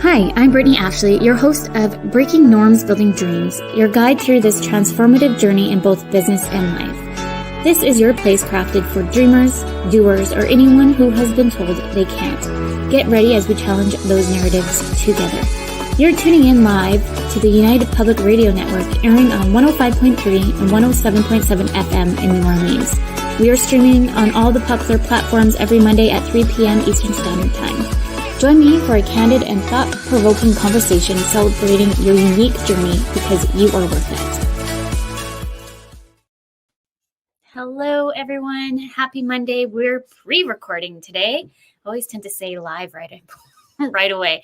Hi, I'm Brittany Ashley, your host of Breaking Norms, Building Dreams, your guide through this transformative journey in both business and life. This is your place crafted for dreamers, doers, or anyone who has been told they can't. Get ready as we challenge those narratives together. You're tuning in live to the United Public Radio Network, airing on 105.3 and 107.7 FM in New Orleans. We are streaming on all the popular platforms every Monday at 3 p.m. Eastern Standard Time. Join me for a candid and thought-provoking conversation celebrating your unique journey because you are worth it. Hello, everyone. Happy Monday. We're pre-recording today. I always tend to say live right away.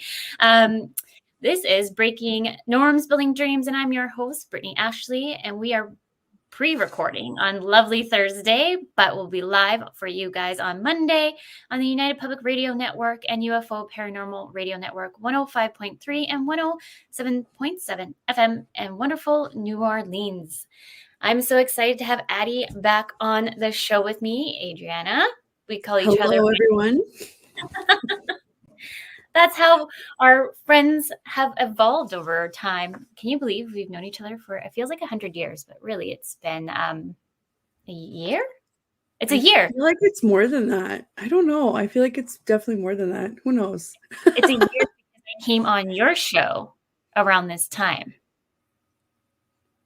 This is Breaking Norms, Building Dreams, and I'm your host, Brittany Ashley, and we are pre-recording on lovely Thursday, but we'll be live for you guys on Monday on the United Public Radio Network and UFO Paranormal Radio Network 105.3 and 107.7 FM in wonderful New Orleans. I'm so excited to have Addie back on the show with me, Adriana. We call each other. Hello, everyone. That's how our friends have evolved over time. Can you believe we've known each other for, it feels like 100 years, but really it's been a year? It's a year. I feel like it's more than that. I don't know. I feel like it's definitely more than that. Who knows? It's a year because I came on your show around this time.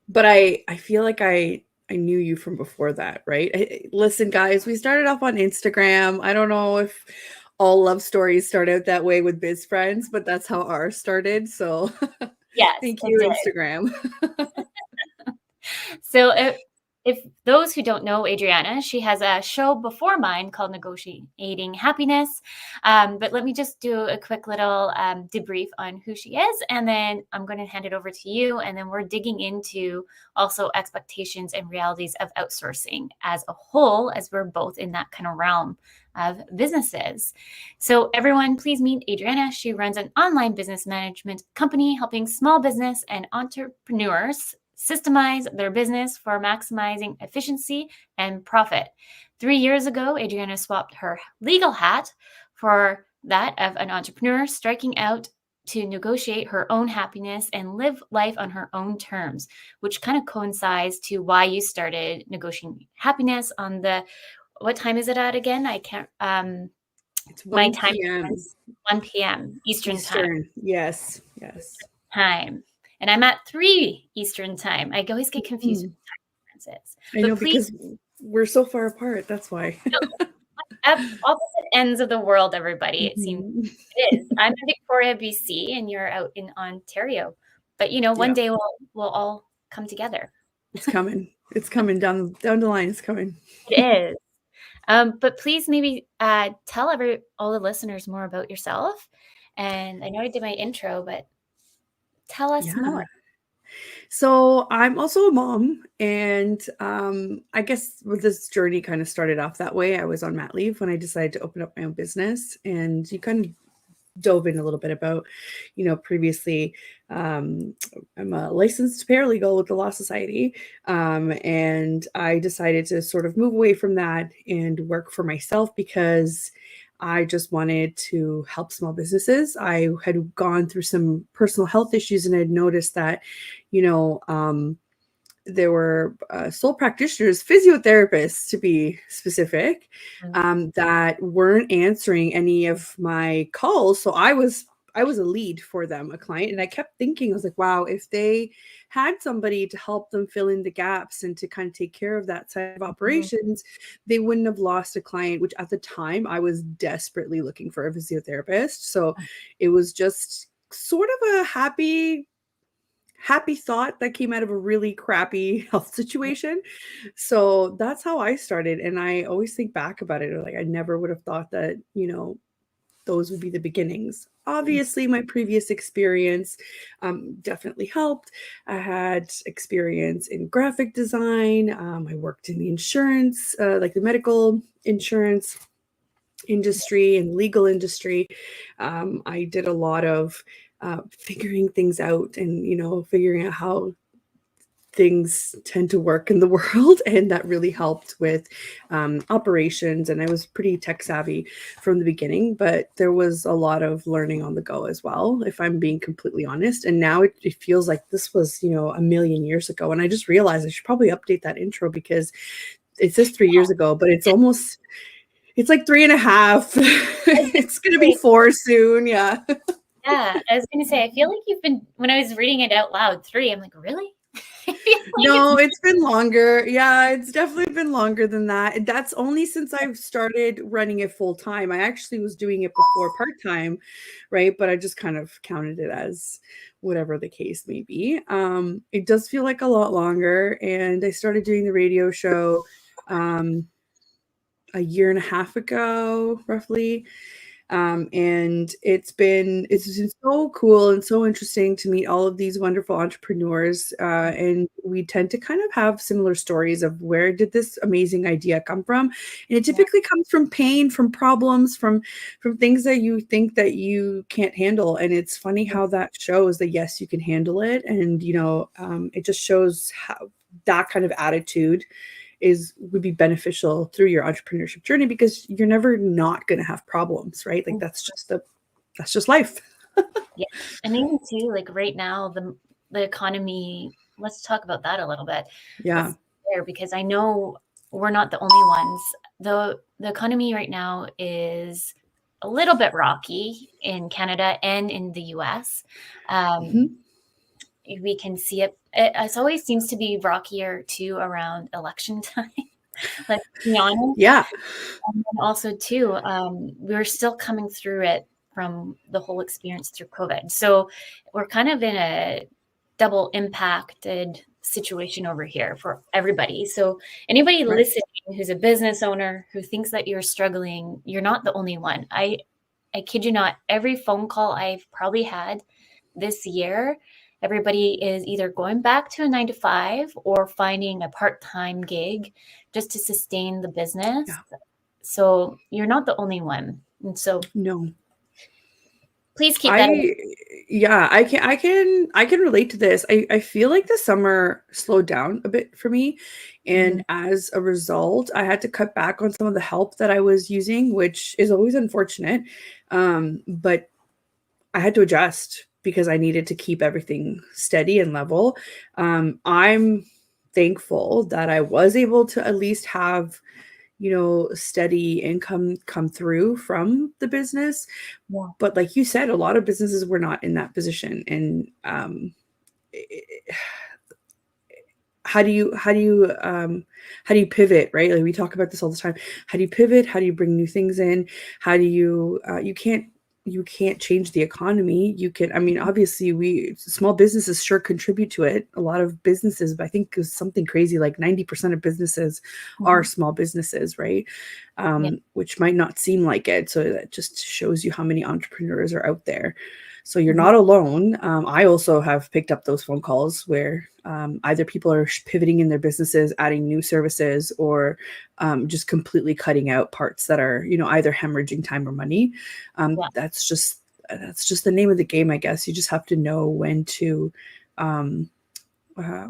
But I feel like I knew you from before that, right? Listen, guys, we started off on Instagram. I don't know if all love stories start out that way with biz friends, but that's how ours started. So yes, thank you, Instagram. So if those who don't know Adriana, she has a show before mine called Negotiating Happiness. But let me just do a quick little debrief on who she is, and then I'm going to hand it over to you. And then we're digging into also expectations and realities of outsourcing as a whole, as we're both in that kind of realm of businesses. So everyone, please meet Adriana. She runs an online business management company helping small business and entrepreneurs systemize their business for maximizing efficiency and profit. 3 years ago, Adriana swapped her legal hat for that of an entrepreneur, striking out to negotiate her own happiness and live life on her own terms, which kind of coincides to why you started Negotiating Happiness on the, what time is it at again? I can't, it's 1 my time p.m. is 1 p.m. Eastern time. Yes. Time. And I'm at 3 Eastern time. I always get confused with time differences. I know, because we're so far apart. That's why. Opposite ends of the world, everybody. It seems it is. I'm in Victoria, BC, and you're out in Ontario. But one day we'll all come together. It's coming. It's coming down the line. It's coming. It is. But please maybe tell all the listeners more about yourself. And I know I did my intro, but tell us more. So I'm also a mom, and I guess this journey kind of started off that way. I was on mat leave when I decided to open up my own business, and you kind of dove in a little bit about, previously I'm a licensed paralegal with the Law Society, and I decided to sort of move away from that and work for myself because I just wanted to help small businesses. I had gone through some personal health issues, and I'd noticed that, there were sole practitioners, physiotherapists to be specific, that weren't answering any of my calls. So I was a lead for them, a client. And I kept thinking, I was like, wow, if they had somebody to help them fill in the gaps and to kind of take care of that side of operations, they wouldn't have lost a client, which at the time I was desperately looking for a physiotherapist. So it was just sort of a happy thought that came out of a really crappy health situation. So that's how I started. And I always think back about it. Like, I never would have thought that, those would be the beginnings. Obviously, my previous experience definitely helped. I had experience in graphic design. I worked in the insurance, like the medical insurance industry and legal industry. I did a lot of figuring things out and, figuring out how things tend to work in the world, and that really helped with operations. And I was pretty tech savvy from the beginning, but there was a lot of learning on the go as well, if I'm being completely honest. And now it feels like this was, a million years ago. And I just realized I should probably update that intro because it says 3 years ago, but it's like 3.5. I was It's going to be gonna say, 4 soon. Yeah. yeah, I was going to say, I feel like when I was reading it out loud, 3, I'm like, really? I feel like it's No, it's been longer. Yeah, it's definitely been longer than that. That's only since I've started running it full time. I actually was doing it before part time, right? But I just kind of counted it as whatever the case may be. It does feel like a lot longer. And I started doing the radio show a year and a half ago, roughly. And it's been so cool and so interesting to meet all of these wonderful entrepreneurs. And we tend to kind of have similar stories of where did this amazing idea come from? And it yeah. typically comes from pain, from problems, from things that you think that you can't handle. And it's funny how that shows that yes, you can handle it. And it just shows how that kind of attitude would be beneficial through your entrepreneurship journey, because you're never not going to have problems, right? Like that's just life. Yeah. And even too, like right now, the economy, let's talk about that a little bit. Yeah. Because I know we're not the only ones. The economy right now is a little bit rocky in Canada and in the US. Mhm. We can see it always seems to be rockier too around election time. Let's be honest. Yeah. And then also too, we're still coming through it from the whole experience through COVID. So we're kind of in a double impacted situation over here for everybody. So anybody Right. listening who's a business owner who thinks that you're struggling, you're not the only one. I kid you not, every phone call I've probably had this year, everybody is either going back to a 9 to 5 or finding a part-time gig just to sustain the business. Yeah. So you're not the only one. And so No. please keep that in. I can relate to this. I feel like the summer slowed down a bit for me. Mhm. And as a result, I had to cut back on some of the help that I was using, which is always unfortunate. But I had to adjust because I needed to keep everything steady and level. I'm thankful that I was able to at least have, steady income come through from the business. Yeah. But like you said, a lot of businesses were not in that position. And how do you pivot, right? Like we talk about this all the time. How do you pivot? How do you bring new things in? How do you can't change the economy. Obviously small businesses sure contribute to it. A lot of businesses, I think is something crazy like 90% of businesses are Mhm. small businesses, right? Yeah. Which might not seem like it. So that just shows you how many entrepreneurs are out there. So you're Mhm. not alone. I also have picked up those phone calls where either people are pivoting in their businesses, adding new services, or just completely cutting out parts that are, either hemorrhaging time or money. Yeah. That's just the name of the game, I guess. You just have to know um,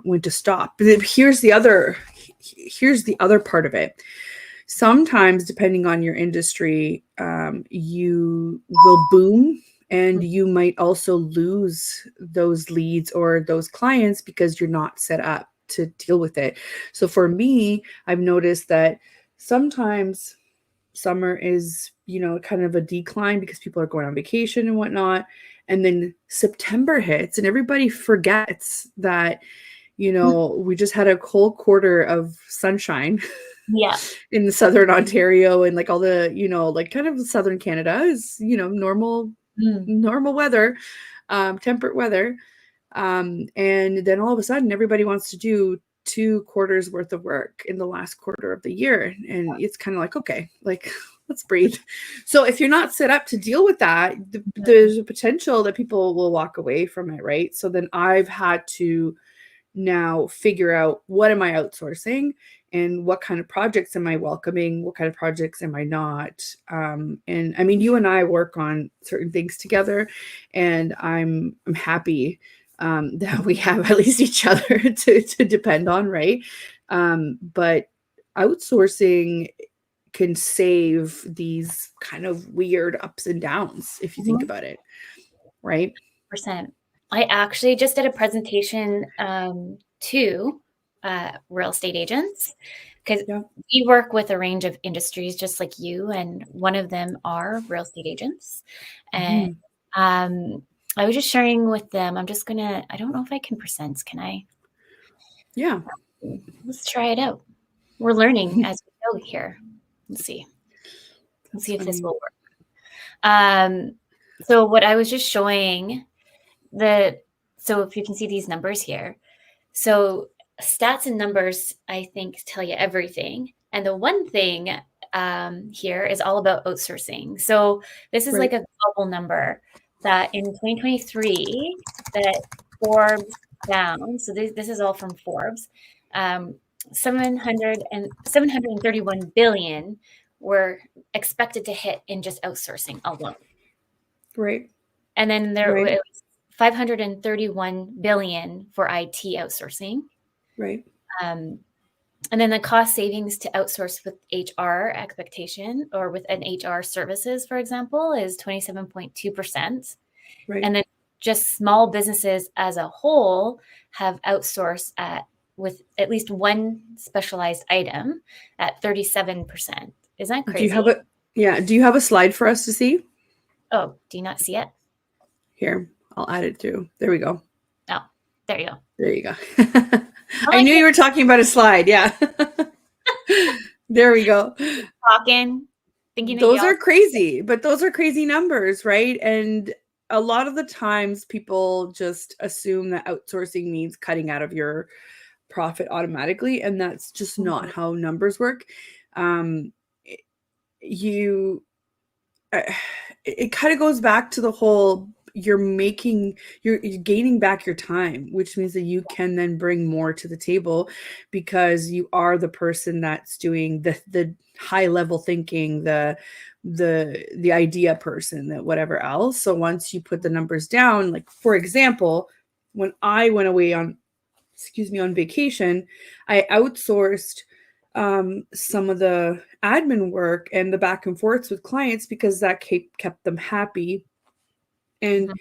when to stop. But here's the other part of it. Sometimes, depending on your industry, you will boom, and you might also lose those leads or those clients because you're not set up to deal with it. So for me, I've noticed that sometimes summer is, kind of a decline because people are going on vacation and whatnot. And then September hits and everybody forgets that, we just had a whole quarter of sunshine Yeah. in southern Ontario, and like all the, like kind of southern Canada is, Mm. normal weather, temperate weather. And then all of a sudden everybody wants to do 2 quarters worth of work in the last quarter of the year. And it's kind of like, okay, like let's breathe. So if you're not set up to deal with that, there's a potential that people will walk away from it, right? So then I've had to now figure out, what am I outsourcing and what kind of projects am I welcoming? What kind of projects am I not? And I mean, you and I work on certain things together, and I'm happy that we have at least each other to depend on, right? But outsourcing can save these kind of weird ups and downs if you think about it, right? Percent. I actually just did a presentation to real estate agents because Yeah. we work with a range of industries just like you, and one of them are real estate agents. And Mhm. I was just sharing with them. I don't know if I can present. Can I? Yeah. Let's try it out. We're learning as we go here. Let's see. Let's That's see if this funny. will work. So what I was just showing so if you can see these numbers here. So stats and numbers, I think, tell you everything. And the one thing here is all about outsourcing. So this is like Right. a global number that in 2023 that Forbes found. So this is all from Forbes. 731 billion were expected to hit in just outsourcing alone. Right. And then there Right. was 531 billion for IT outsourcing. Right. Um, and then the cost savings to outsource with HR expectation or with an HR services, for example, is 27.2%. Right. And then just small businesses as a whole have outsourced with at least one specialized item at 37%. Isn't that Do you have crazy? do you have a slide for us to see? Oh, do you not see it? Here, I'll add it too. There we go. Oh, there you go. There you go. I I like knew you were talking about a slide. Yeah. There we go. talking, thinking that Those y'all. are crazy, but those are crazy numbers, right? And a lot of the times people just assume that outsourcing means cutting out of your profit automatically, and that's just not Mhm. how numbers work. Um, you uh, it kind of goes back to the whole you're gaining back your time, which means that you can then bring more to the table because you are the person that's doing the high level thinking, the idea person, that whatever else. So once you put the numbers down, like for example, when I went away on on vacation, I outsourced some of the admin work and the back and forths with clients because that kept them happy. And Mhm.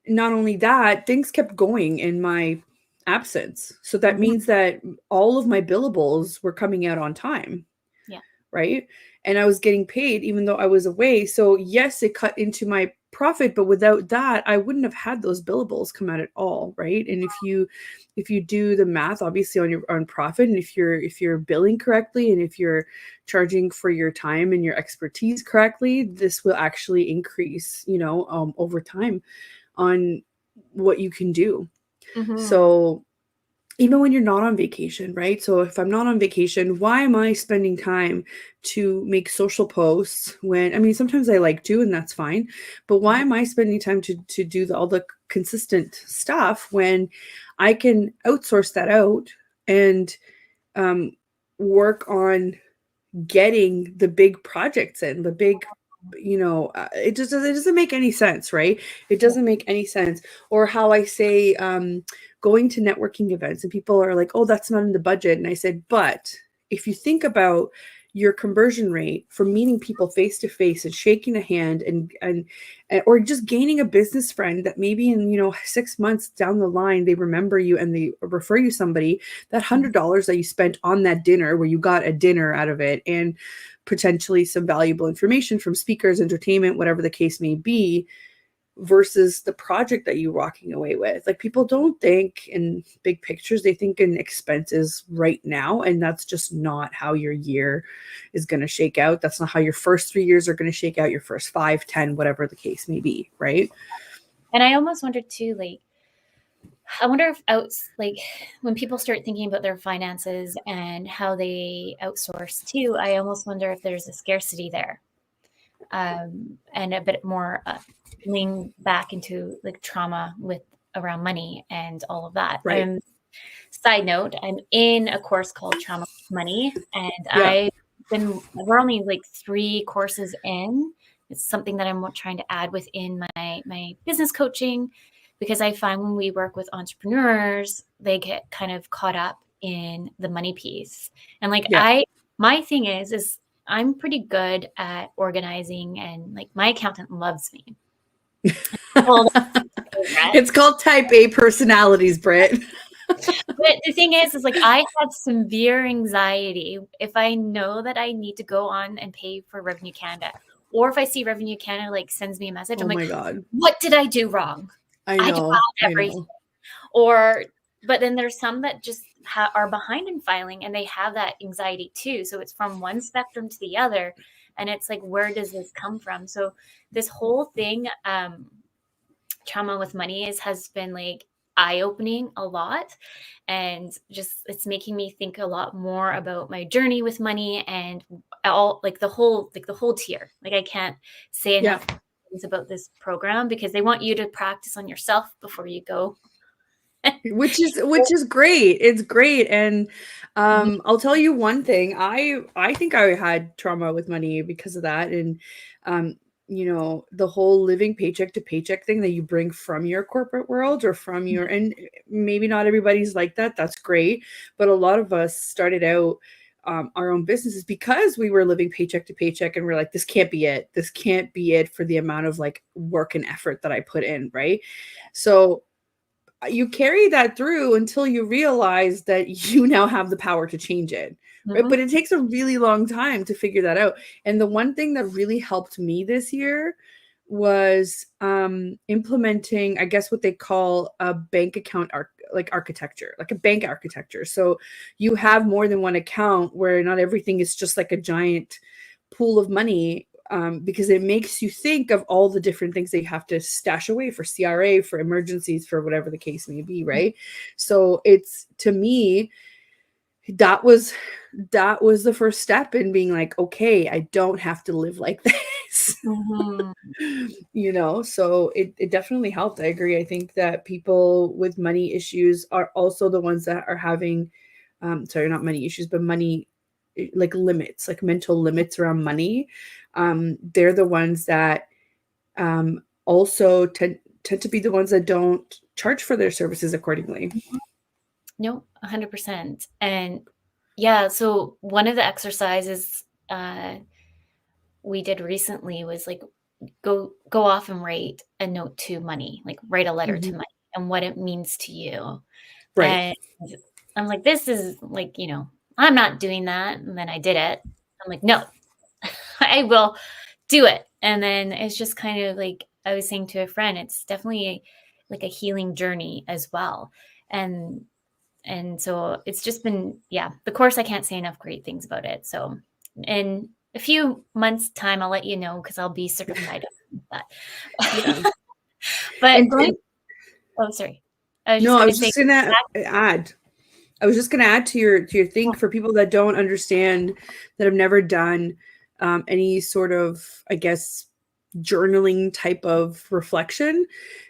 not only that, things kept going in my absence. So that Mhm. means that all of my billables were coming out on time, Yeah. right? And I was getting paid even though I was away. So yes, it cut into my profit, but without that, I wouldn't have had those billables come out at all, right? And if you do the math obviously on your on profit, and if you're billing correctly, and if you're charging for your time and your expertise correctly, this will actually increase, over time on what you can do. Mhm. So even when you're not on vacation, right? So if I'm not on vacation, why am I spending time to make social posts when, I mean, sometimes I like to, and that's fine, but why Mhm. am I spending time to do all the consistent stuff when I can outsource that out and um, work on getting the big projects in, the big, it doesn't make any sense, right? It Yeah. doesn't make any sense. Or how I say, going to networking events and people are like, oh, that's not in the budget. And I said, but if you think about your conversion rate from meeting people face to face and shaking a hand and or just gaining a business friend that maybe in 6 months down the line they remember you and they refer you somebody, that Mhm. $100 that you spent on that dinner where you got a dinner out of it and potentially some valuable information from speakers, entertainment, whatever the case may be, versus the project that you're walking away with. Like people don't think in big pictures, they think in expenses right now. And that's just not how your year is going to shake out. That's not how your first 3 years are going to shake out, your first 5, 10, whatever the case may be. Right. And I almost wondered too, like, I wonder if like when people start thinking about their finances and how they outsource too, I almost wonder if there's a scarcity there, and a bit more lean back into like trauma with around money and all of that. Right. Side note, I'm in a course called Trauma with Money, and Yeah. we're only like 3 courses in. It's something that I'm trying to add within my business coaching because I find when we work with entrepreneurs, they get kind of caught up in the money piece. And like Yeah. my thing is I'm pretty good at organizing, and like my accountant loves me. Well, It's called type A personalities, Britt. but the thing is like I have severe anxiety if I know that I need to go on and pay for Revenue Canada, or if I see Revenue Canada like sends me a message, I'm Oh like, my God. what did I do wrong? I I had to know. file I everything. know. Or, but then there's some that just are behind in filing, and they have that anxiety too. So it's from one spectrum to the other, and it's like, where does this come from? So this whole thing, trauma with money has been like eye-opening a lot, and just it's making me think a lot more about my journey with money, and all like the whole tier. Like I can't say Yeah. enough things about this program, because they want you to practice on yourself before you go. Which is great. It's great. And Mhm. I'll tell you one thing. I think I had trauma with money because of that. And um, the whole living paycheck to paycheck thing that you bring from your corporate world or from your, and maybe not everybody's like that. That's great. But a lot of us started out our own businesses because we were living paycheck to paycheck, and we're like, this can't be it. This can't be it for the amount of like work and effort that I put in, right? So you carry that through until you realize that you now have the power to change it, right? But Mhm. it takes a really long time to figure that out. And the one thing that really helped me this year was implementing, I guess, what they call a bank account architecture, like a bank architecture. So you have more than one account where not everything is just like a giant pool of money, because it makes you think of all the different things that you have to stash away for CRA, for emergencies, for whatever the case may be, right? So it's, to me, that was the first step in being like, okay, I don't have to live like this. Mhm. So it definitely helped. I agree. I think that people with money issues are also the ones that are having, sorry, not money issues, but money, like limits, like mental limits around money. They're the ones that also tend to be the ones that don't charge for their services accordingly. No, 100%. And yeah, so one of the exercises we did recently was like go off and write a note to money, like write a letter to Mhm. money and what it means to you. Right. And I'm like, this is like, I'm not doing that. And then I did it. I'm like, no, I will do it. And then it's just kind of like I was saying to a friend, it's definitely like a healing journey as well. And so it's just been, yeah, the course, I can't say enough great things about it. So in a few months time, I'll let you know, because I'll be certified with that. Yeah. But And, going, and oh, sorry. I was just no, I going to was say, just gonna add. I was just gonna add to your thing, for people that don't understand, that have never done any sort of, I guess, journaling type of reflection.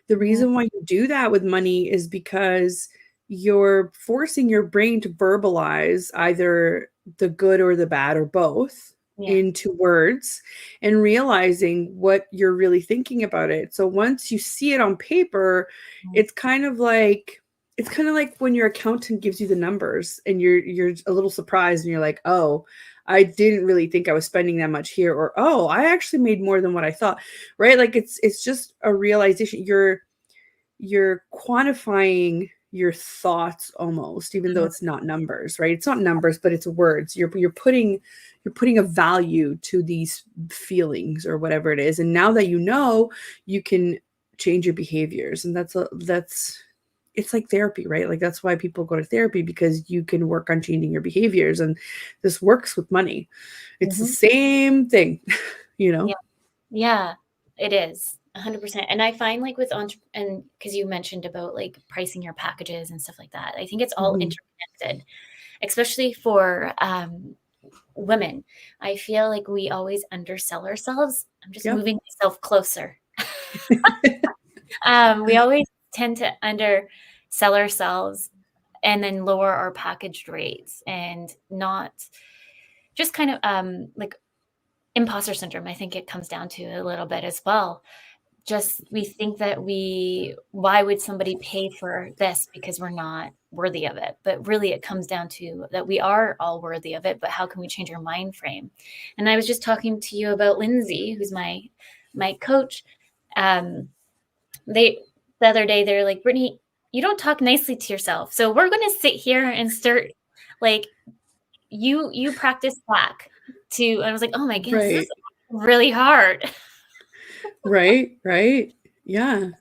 The Mhm. reason why you do that with money is because you're forcing your brain to verbalize either the good or the bad or both Yeah. into words, and realizing what you're really thinking about it. So once you see it on paper, Mhm. it's kind of like when your accountant gives you the numbers and you're a little surprised and you're like, "Oh, I didn't really think I was spending that much here," or, "Oh, I actually made more than what I thought." Right? Like it's just a realization. You're quantifying your thoughts almost, even though it's not numbers, right? It's not numbers, but it's words. You're putting a value to these feelings or whatever it is. And now that you can change your behaviors. And that's it's like therapy, right? Like that's why people go to therapy, because you can work on changing your behaviors. And this works with money. It's the Mhm. same thing, Yeah. Yeah, it is 100%. And I find like with and because you mentioned about like pricing your packages and stuff like that, I think it's all Mhm. interconnected, especially for women. I feel like we always undersell ourselves. I'm just Yep. moving myself closer. We always tend to undersell ourselves and then lower our packaged rates, and not just kind of like imposter syndrome. I think it comes down to a little bit as well. we think that why would somebody pay for this because we're not worthy of it? But really it comes down to that we are all worthy of it, but how can we change our mind frame? And I was just talking to you about Lindsay, who's my coach. The other day they're like, Brittany, you don't talk nicely to yourself. So we're going to sit here and start like you practice back to, and I was like, oh my goodness, this Right. is really hard. Right. Right. Yeah.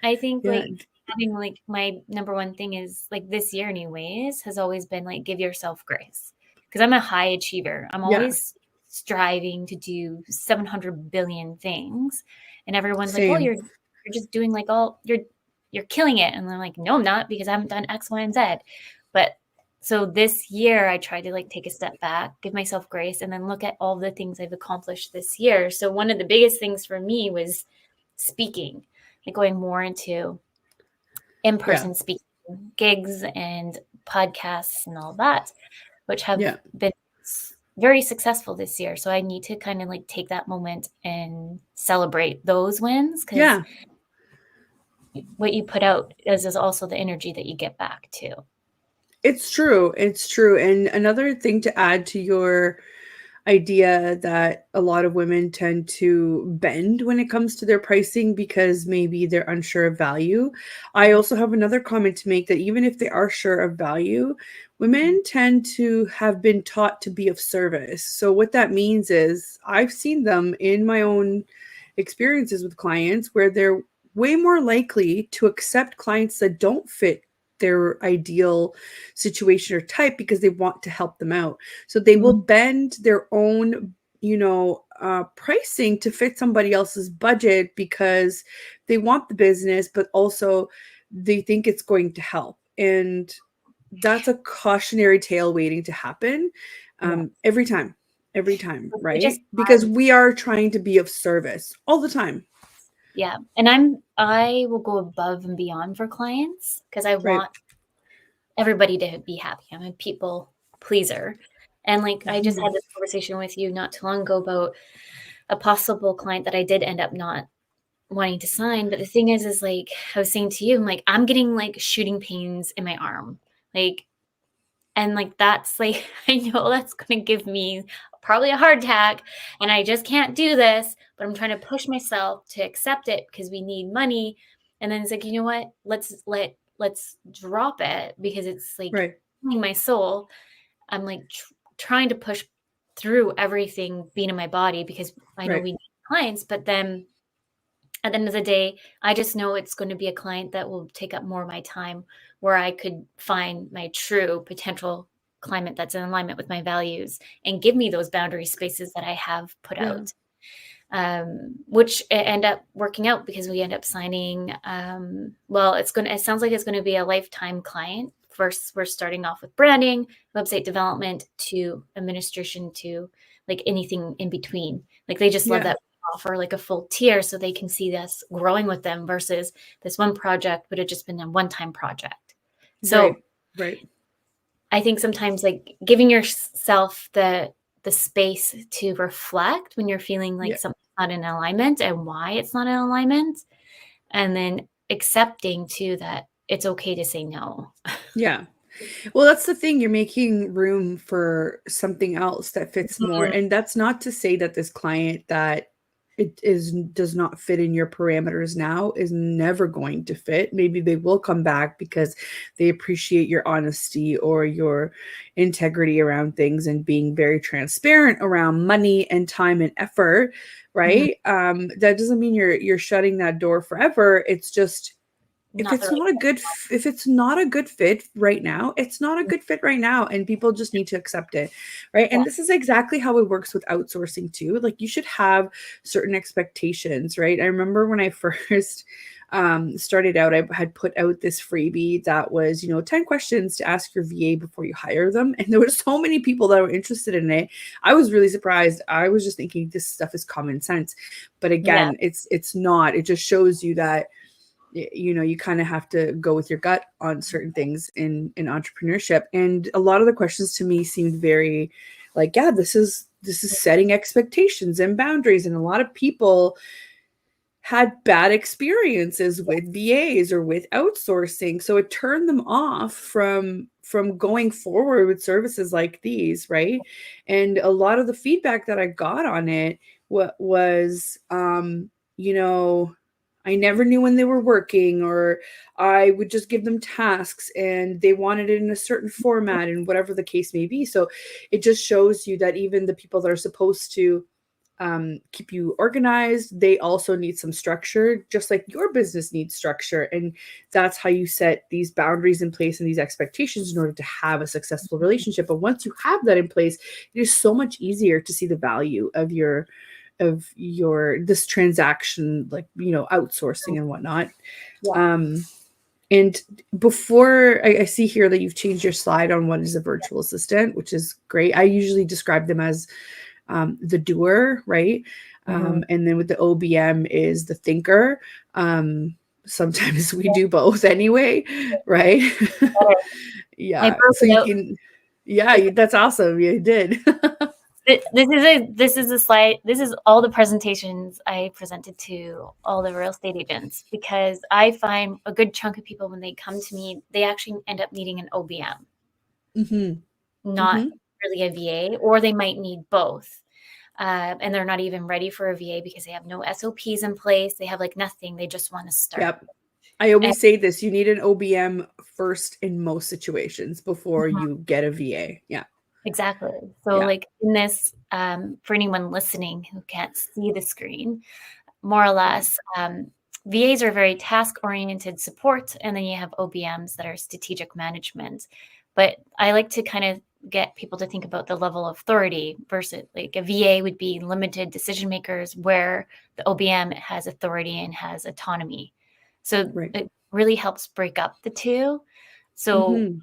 I think Yeah. like having like my number one thing is like this year anyways has always been like give yourself grace, because I'm a high achiever. I'm Yeah. always striving to do 700 billion things, and everyone's like, well, Same. you're just doing like all you're killing it, and I'm like, no, I'm not, because I haven't done X, Y, and Z. But so this year I tried to like take a step back, give myself grace, and then look at all the things I've accomplished this year. So one of the biggest things for me was speaking, like going more into Yeah. in-person speaking gigs and podcasts and all that, which have Yeah. been very successful this year. So I need to kind of like take that moment and celebrate those wins, because Yeah. what you put out is also the energy that you get back too. It's true. It's true. And another thing to add to your idea that a lot of women tend to bend when it comes to their pricing because maybe they're unsure of value. I Mhm. also have another comment to make that even if they are sure of value, women tend to have been taught to be of service. So what that means is I've seen them in my own experiences with clients where they're way more likely to accept clients that don't fit their ideal situation or type because they want to help them out. So they will bend their own, pricing to fit somebody else's budget because they want the business, but also they think it's going to help. And that's a cautionary tale waiting to happen, Yeah. every time, We just right? Because we are trying to be of service all the time. Yeah. And I will go above and beyond for clients because I Right. want everybody to be happy. I'm a people pleaser. And like I just had this conversation with you not too long ago about a possible client that I did end up not wanting to sign. But the thing is like I was saying to you, I'm like, I'm getting like shooting pains in my arm. Like, and like that's like I know that's gonna give me probably a heart attack, and I just can't do this, but I'm trying to push myself to accept it because we need money. And then it's like, you know what? Let's drop it because it's like Right. killing my soul. I'm like trying to push through everything being in my body because I know Right. we need clients, but then at the end of the day, I just know it's going to be a client that will take up more of my time, where I could find my true potential client that's in alignment with my values and give me those boundary spaces that I have put Yeah. out, which end up working out because we end up signing. Well, it sounds like it's going to be a lifetime client. First, we're starting off with branding, website development, to administration, to like anything in between. Like they just love Yeah. that we offer like a full tier so they can see us growing with them versus this one project would have just been a one-time project. So Right. Right. I think sometimes like giving yourself the space to reflect when you're feeling like Yeah. something's not in alignment and why it's not in alignment, and then accepting too that it's okay to say no. Yeah. Well, that's the thing. You're making room for something else that fits more. Mhm. And that's not to say that this client that it is does not fit in your parameters now is never going to fit. Maybe they will come back because they appreciate your honesty or your integrity around things and being very transparent around money and time and effort, Mhm. right? That doesn't mean you're shutting that door forever. It's just Not the right if it's not a good fit right now, it's not a good fit right now, and people just need to accept it, right? Yeah. And this is exactly how it works with outsourcing too. Like you should have certain expectations, right? I remember when I first started out, I had put out this freebie that was, 10 questions to ask your VA before you hire them, and there were so many people that were interested in it. I was really surprised. I was just thinking this stuff is common sense, but Yeah. again, it's not. It just shows you that you kind of have to go with your gut on certain things in entrepreneurship. And a lot of the questions to me seemed very like, yeah, this is setting expectations and boundaries. And a lot of people had bad experiences with VAs or with outsourcing. So it turned them off from going forward with services like these, right? And a lot of the feedback that I got on it was, you know, I never knew when they were working, or I would just give them tasks and they wanted it in a certain format and whatever the case may be. So it just shows you that even the people that are supposed to keep you organized, they also need some structure, just like your business needs structure. And that's how you set these boundaries in place and these expectations in order to have a successful relationship. But once you have that in place, it is so much easier to see the value of your this transaction, like, you know, outsourcing and whatnot. Yeah. And before I see here that you've changed your slide on what is a virtual assistant, which is great. I usually describe them as the doer, right? And then with the OBM is the thinker. Sometimes we do both anyway, right? I Yeah. broke So it you out. can, yeah, that's awesome. You did. This is a slide. This is all the presentations I presented to all the real estate agents, because I find a good chunk of people, when they come to me, they actually end up needing an OBM, not really a VA, or they might need both. And they're not even ready for a VA because they have no SOPs in place. They have like nothing. They just want to start. Yep. I And always say this, you need an OBM first in most situations before you get a VA. Yeah. exactly. So Yeah. like in this, for anyone listening who can't see the screen, more or less, VAs are very task-oriented support, and then you have OBMs that are strategic management. But I like to kind of get people to think about the level of authority versus, like, a VA would be limited decision makers, where the OBM has authority and has autonomy. So Right. it really helps break up the two. So Mm-hmm.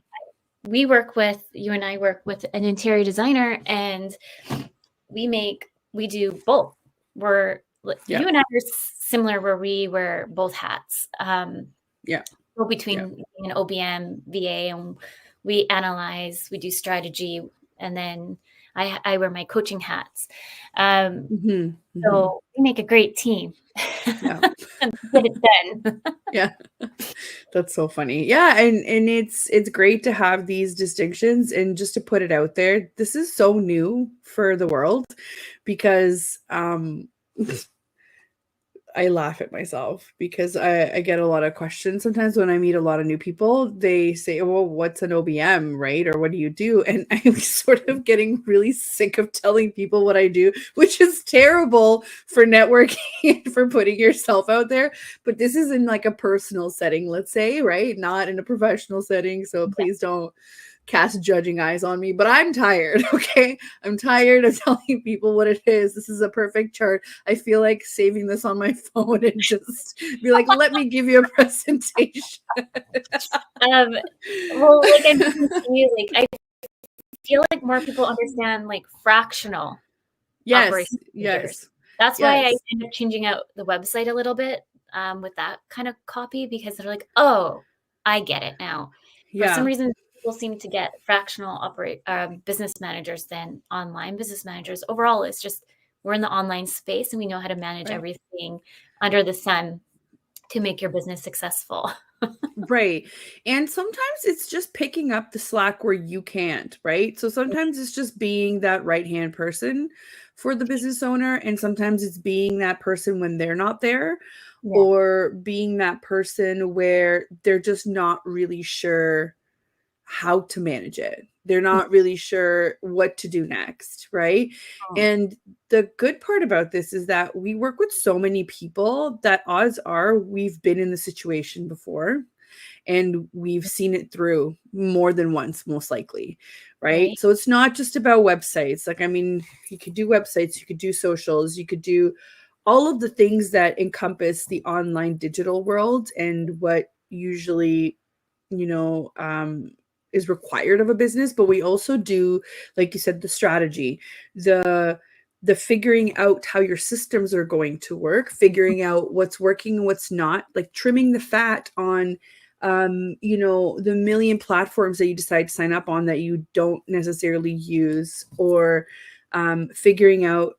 you and I work with an interior designer, and we do both. You and I are similar, where we wear both hats. Go between being an OBM, VA, and we analyze, we do strategy, and then I wear my coaching hats. So we make a great team. Yeah. And get it done. Yeah. That's so funny. Yeah, and it's great to have these distinctions. And just to put it out there, this is so new for the world, because I laugh at myself, because I get a lot of questions sometimes when I meet a lot of new people. They say, well, what's an OBM, right? Or what do you do? And I'm sort of getting really sick of telling people what I do, which is terrible for networking and for putting yourself out there. But this is in like a personal setting, let's say, right? Not in a professional setting. So please don't cast judging eyes on me, but I'm tired. Okay. I'm tired of telling people what it is. This is a perfect chart. I feel like saving this on my phone and just be like, let me give you a presentation. Well, like I mentioned to you, like I feel like more people understand like fractional operation procedures. That's why I end up changing out the website a little bit with that kind of copy, because they're like, oh, I get it now. For some reason, people seem to get fractional business managers than online business managers. Overall, it's just we're in the online space and we know how to manage everything under the sun to make your business successful. Right. And sometimes it's just picking up the slack where you can't, right? So sometimes it's just being that right-hand person for the business owner. And sometimes it's being that person when they're not there, or being that person where they're just not really sure how to manage it. They're not really sure what to do next, right? And the good part about this is that we work with so many people that odds are we've been in the situation before, and we've seen it through more than once, most likely, right? So it's not just about websites. Like, I mean, you could do websites, you could do socials, you could do all of the things that encompass the online digital world, and what usually, you know, is required of a business. But we also do, like you said, the strategy, the figuring out how your systems are going to work, figuring out what's working and what's not, like trimming the fat on you know, the million platforms that you decide to sign up on that you don't necessarily use, or figuring out,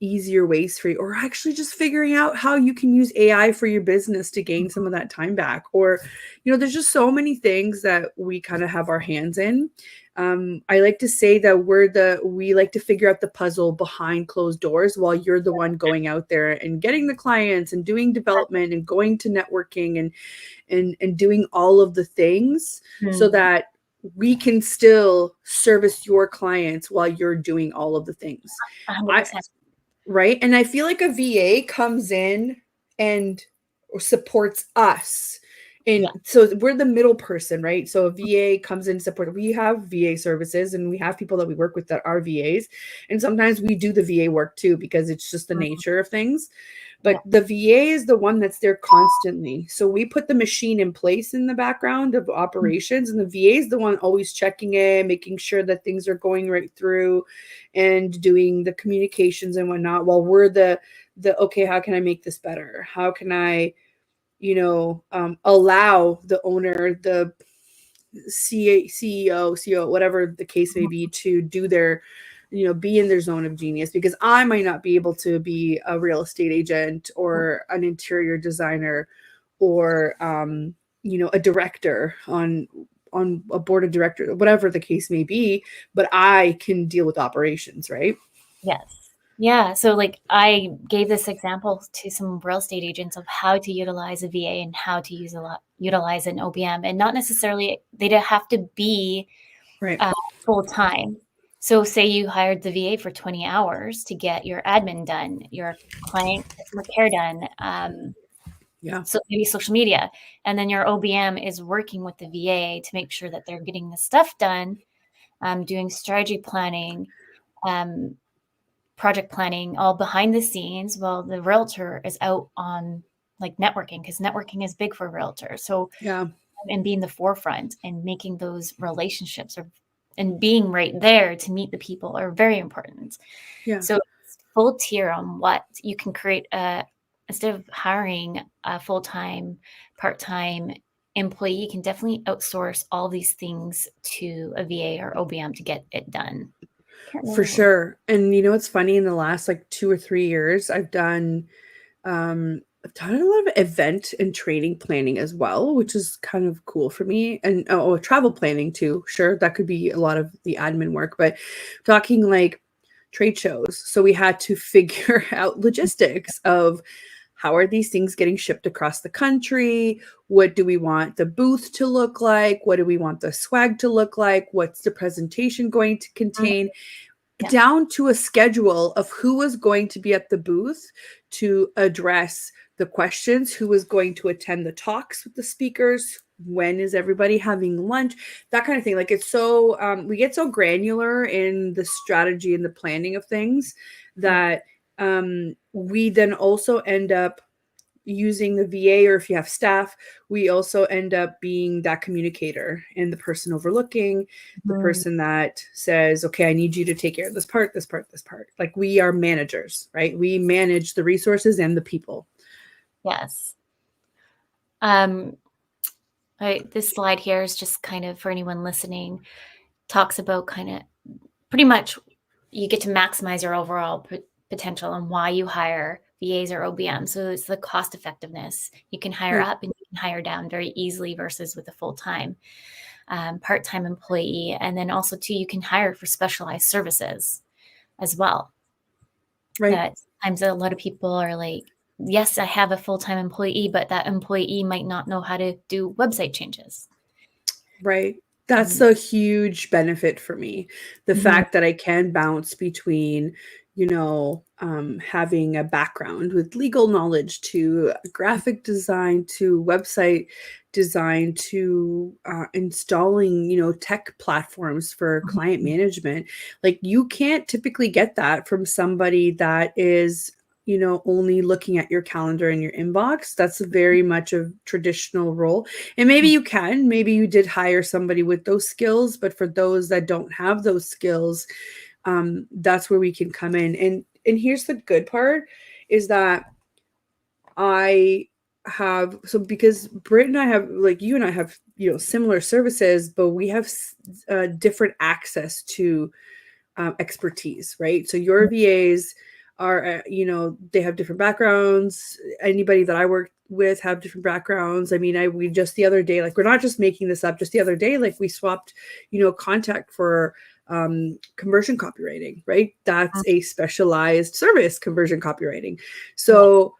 easier ways for you, or actually just figuring out how you can use AI for your business to gain some of that time back. Or, there's just so many things that we kind of have our hands in. I like to say that we like to figure out the puzzle behind closed doors while you're the one going out there and getting the clients and doing development and going to networking and doing all of the things so that we can still service your clients while you're doing all of the things. 100%. Right. And I feel like a VA comes in and supports us. And so we're the middle person, right? So a VA comes in support. We have VA services and we have people that we work with that are VAs. And sometimes we do the VA work too, because it's just the nature of things. But the VA is the one that's there constantly. So we put the machine in place in the background of operations, and the VA is the one always checking it, making sure that things are going right through and doing the communications and whatnot, while we're the okay, how can I make this better? How can I, allow the owner, the CEO, whatever the case may be, to do their, be in their zone of genius, because I might not be able to be a real estate agent or an interior designer or, a director on a board of directors, whatever the case may be, but I can deal with operations, right? Yes. Yeah. So like I gave this example to some real estate agents of how to utilize a VA and how to utilize an OBM, and not necessarily they don't have to be Right. full time. So say you hired the VA for 20 hours to get your admin done, your client customer care done, so maybe social media, and then your OBM is working with the VA to make sure that they're getting the stuff done, doing strategy planning, project planning, all behind the scenes, while the realtor is out on like networking, because networking is big for realtors. So and being the forefront and making those relationships and being right there to meet the people are very important. So it's full tier on what you can create. Instead of hiring a full-time, part-time employee, you can definitely outsource all these things to a VA or OBM to get it done. For sure. And it's funny, in the last like 2 or 3 years, I've done a lot of event and training planning as well, which is kind of cool for me. And travel planning too. Sure, that could be a lot of the admin work, but talking like trade shows. So we had to figure out logistics of how are these things getting shipped across the country? What do we want the booth to look like? What do we want the swag to look like? What's the presentation going to contain? Down to a schedule of who was going to be at the booth to address the questions, who was going to attend the talks with the speakers, when is everybody having lunch, that kind of thing. Like, it's so we get so granular in the strategy and the planning of things that we then also end up using the VA, or if you have staff, we also end up being that communicator and the person overlooking, the person that says, okay, I need you to take care of this part, this part, this part. Like, we are managers, right? We manage the resources and the people. Yes. This slide here is just kind of for anyone listening, talks about kind of pretty much you get to maximize your overall potential and why you hire VAs or OBM. So it's the cost effectiveness. You can hire up and you can hire down very easily versus with a full-time, part-time employee. And then also too, you can hire for specialized services as well. Right. That sometimes a lot of people are like, yes, I have a full-time employee, but that employee might not know how to do website changes. Right. That's a huge benefit for me. The fact that I can bounce between, having a background with legal knowledge to graphic design to website design to installing, tech platforms for client management. Like, you can't typically get that from somebody that is only looking at your calendar and your inbox. That's very much a traditional role. And maybe maybe you did hire somebody with those skills, but for those that don't have those skills, that's where we can come in. And here's the good part is that because Britt and I have, like you and I have, similar services, but we have different access to expertise, right? So your VAs are, they have different backgrounds. Anybody that I work with have different backgrounds. I mean, we just the other day, like, we're not just making this up, just the other day, like, we swapped, contact for conversion copywriting, right? That's a specialized service, conversion copywriting. So,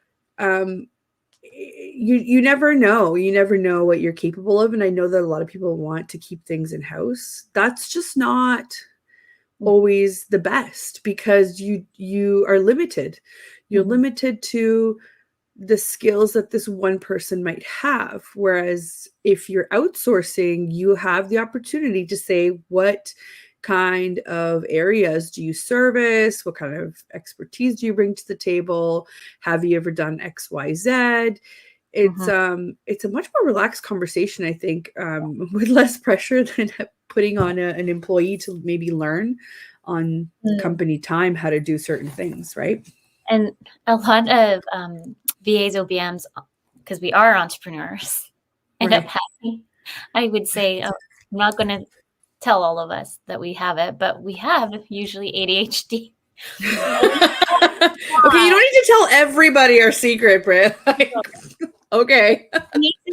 you never know. You never know what you're capable of. And I know that a lot of people want to keep things in-house. That's just not always the best, because you are limited. You're limited to the skills that this one person might have. Whereas if you're outsourcing, you have the opportunity to say, what kind of areas do you service? What kind of expertise do you bring to the table? Have you ever done XYZ? It's a much more relaxed conversation, I think, with less pressure than putting on an employee to maybe learn on company time how to do certain things, right? And a lot of VAs, OBMs, because we are entrepreneurs, end up having, I would say, I'm not going to tell all of us that we have it, but we have usually ADHD. Okay, you don't need to tell everybody our secret, Britt. Okay.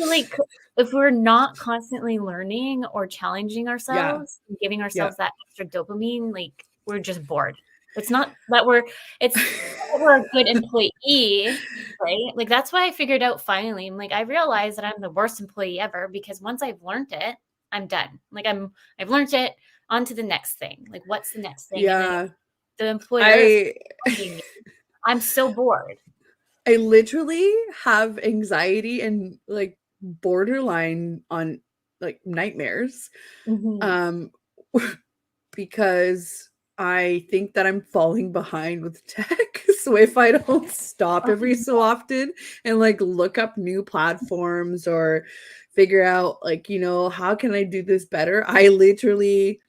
Like, if we're not constantly learning or challenging ourselves, giving ourselves that extra dopamine, like, we're just bored. It's not that we're a good employee, right? Like, that's why I figured out finally, I'm like, I realized that I'm the worst employee ever, because once I've learned it, I'm done. Like, I've learned it, on to the next thing. Like, what's the next thing? Yeah. And then the employer is I'm so bored. I literally have anxiety and, like, borderline on, like, nightmares, because I think that I'm falling behind with tech. So if I don't stop every so often and, like, look up new platforms or figure out, like, how can I do this better, I literally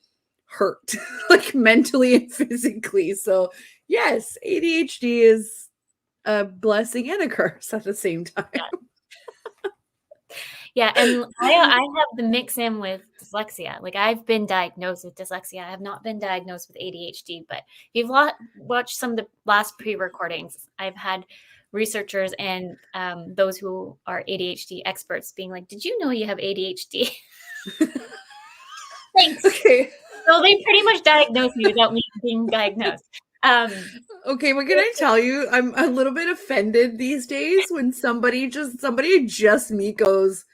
hurt, like, mentally and physically. So yes, ADHD is a blessing and a curse at the same time. Yeah, and I have the mix in with dyslexia. Like, I've been diagnosed with dyslexia. I have not been diagnosed with ADHD, but if you've watched some of the last pre-recordings, I've had researchers and those who are ADHD experts being like, "Did you know you have ADHD?" Thanks. Okay. So they pretty much diagnosed me without me being diagnosed. Okay, what can I tell you? I'm a little bit offended these days when somebody just me goes,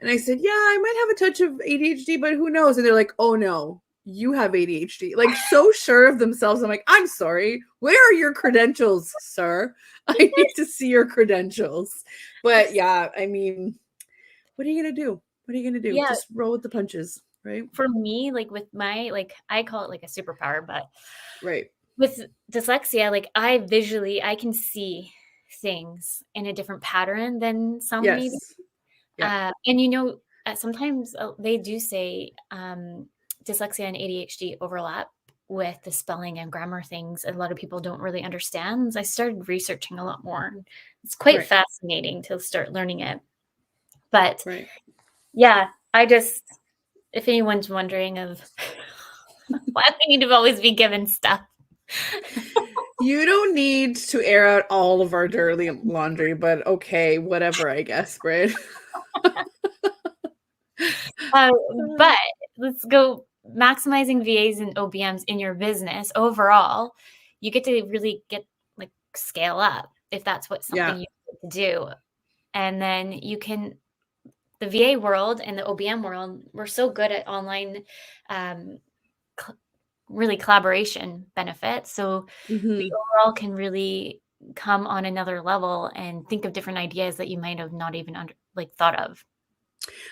and I said, yeah, I might have a touch of ADHD, but who knows? And they're like, oh no, you have ADHD. Like, so sure of themselves. I'm like, I'm sorry. Where are your credentials, sir? I need to see your credentials. But yeah, I mean, what are you going to do? What are you going to do? Yeah. Just roll with the punches, right? For me, like, with my, like, I call it like a superpower, but right. With dyslexia, like, I can see things in a different pattern than some maybe. Yeah. And sometimes they do say dyslexia and ADHD overlap with the spelling and grammar things. A lot of people don't really understand. I started researching a lot more. It's quite fascinating to start learning it. But yeah, if anyone's wondering of why we need to always be given stuff. You don't need to air out all of our dirty laundry, but okay, whatever, I guess, right? But let's go maximizing VAs and OBMs in your business overall. You get to really like scale up if that's what something you need to do. And then the VA world and the OBM world, we're so good at online really collaboration benefits. So we overall can really come on another level and think of different ideas that you might have not even thought of.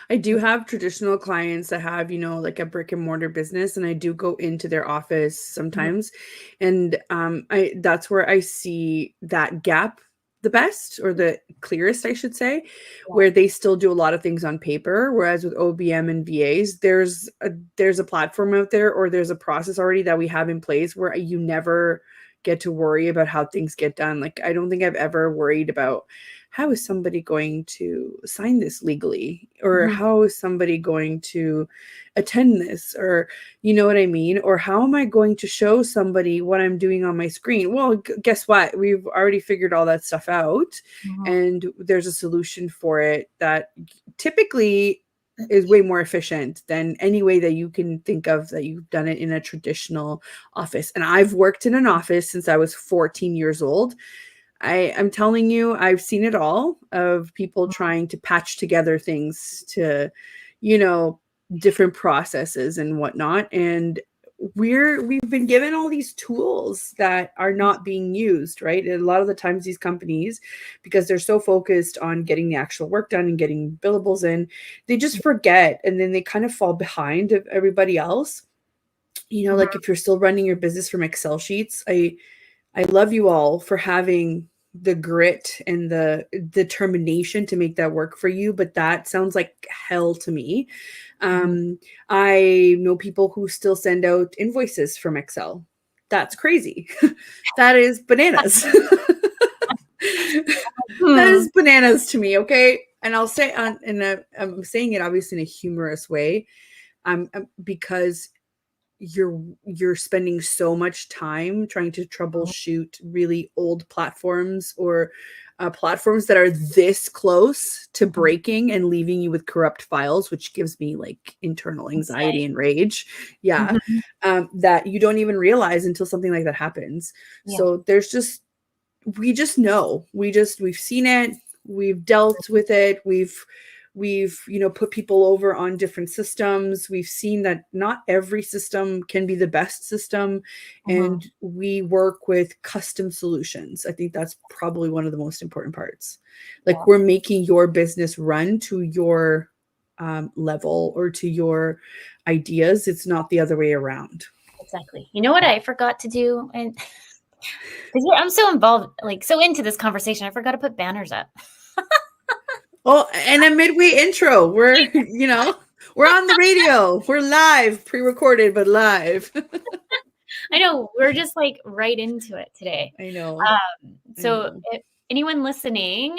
I do have traditional clients that have, like a brick and mortar business, and I do go into their office sometimes. And that's where I see that gap the best, or the clearest, I should say, where they still do a lot of things on paper. Whereas with OBM and VAs, there's a platform out there, or there's a process already that we have in place where you never get to worry about how things get done. Like, I don't think I've ever worried about how is somebody going to sign this legally, or Mhm. how is somebody going to attend this, or you know what I mean? Or how am I going to show somebody what I'm doing on my screen? Well, guess what? We've already figured all that stuff out, Mhm. and there's a solution for it that typically is way more efficient than any way that you can think of that you've done it in a traditional office. And I've worked in an office since I was 14 years old. I'm telling you, I've seen it all of people trying to patch together things to, you know, different processes and whatnot. And we've been given all these tools that are not being used, right? And a lot of the times these companies, because they're so focused on getting the actual work done and getting billables in, they just forget, and then they kind of fall behind of everybody else. You know, like if you're still running your business from Excel sheets, I love you all for having the grit and the determination to make that work for you, but that sounds like hell to me. Mhm. I know people who still send out invoices from Excel. That's crazy. That is bananas. That Hmm. is bananas to me, okay? And I'll say, I'm saying it obviously in a humorous way, because you're spending so much time trying to troubleshoot really old platforms, or platforms that are this close to breaking and leaving you with corrupt files, which gives me like internal anxiety Insane. and rage. Yeah. Mhm. That you don't even realize until something like that happens. Yeah. So we just know, we've seen it, we've dealt with it, we've put people over on different systems. We've seen that not every system can be the best system, Mhm. and we work with custom solutions. I think that's probably one of the most important parts. Like, Yeah. we're making your business run to your level, or to your ideas. It's not the other way around. Exactly. You know what I forgot to do? And because I'm so involved, like so into this conversation, I forgot to put banners up. Oh, and a midway intro. We're on the radio. We're live, pre-recorded, but live. I know we're just like right into it today. I know. I So know. if anyone listening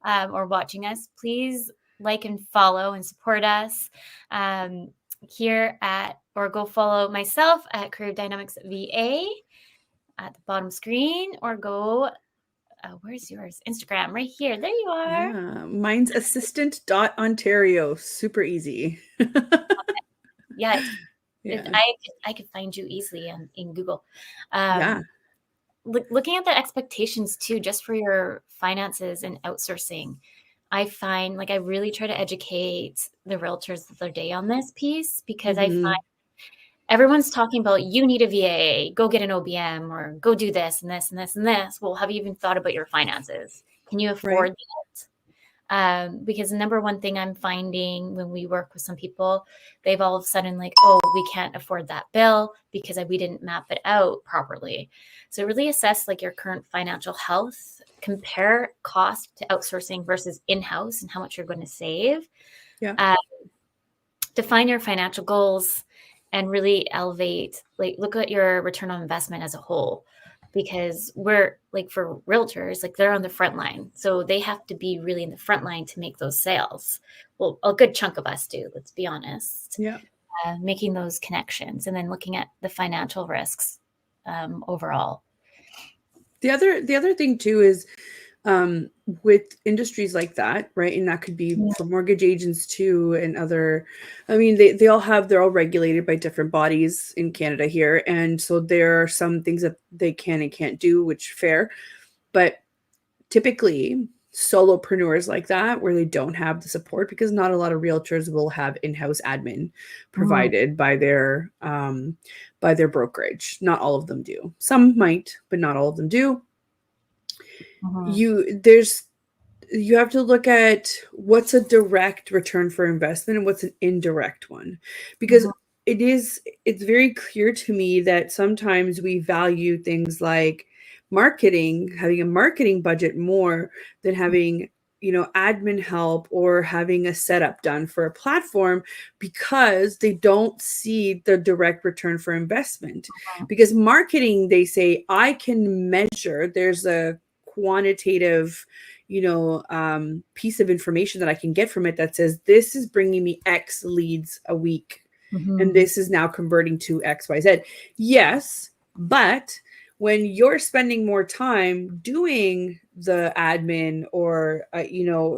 or watching us, please like and follow and support us um, here or go follow myself at Career Dynamics VA at the bottom screen, or go, where's yours? Instagram, right here. There you are. Yeah. Mine's assistant.ontario. Super easy. Yeah, Yeah. I could find you easily in Google. Yeah. Looking at the expectations too, just for your finances and outsourcing, I find like I really try to educate the realtors of their day on this piece, because I Hmm. find everyone's talking about you need a VA, go get an OBM, or go do this and this and this and this. Well, have you even thought about your finances? Can you afford Right. that? Because the number one thing I'm finding when we work with some people, they've all of a sudden like, oh, we can't afford that bill because we didn't map it out properly. So really assess like your current financial health, compare cost to outsourcing versus in-house and how much you're going to save. Yeah. Uh, Define your financial goals and really elevate, like look at your return on investment as a whole, because we're like, for realtors, like they're on the front line, so they have to be really in the front line to make those sales. Well, a good chunk of us do, let's be honest. Yeah. Making those connections and then looking at the financial risks overall. The other thing too is, with industries like that, right? And that could be Yeah. for mortgage agents too, and other, I mean, they're all regulated by different bodies in Canada here. And so there are some things that they can and can't do, which fair. But typically solopreneurs like that, where they don't have the support, because not a lot of realtors will have in-house admin Mhm. provided by their brokerage. Not all of them do. Some might, but not all of them do. Mhm. You have to look at what's a direct return for investment and what's an indirect one, because Mhm. it's very clear to me that sometimes we value things like marketing, having a marketing budget more than having admin help or having a setup done for a platform because they don't see the direct return for investment. Because marketing, they say, I can measure, there's a quantitative piece of information that I can get from it that says this is bringing me X leads a week, and this is now converting to XYZ. Yes, but when you're spending more time doing the admin or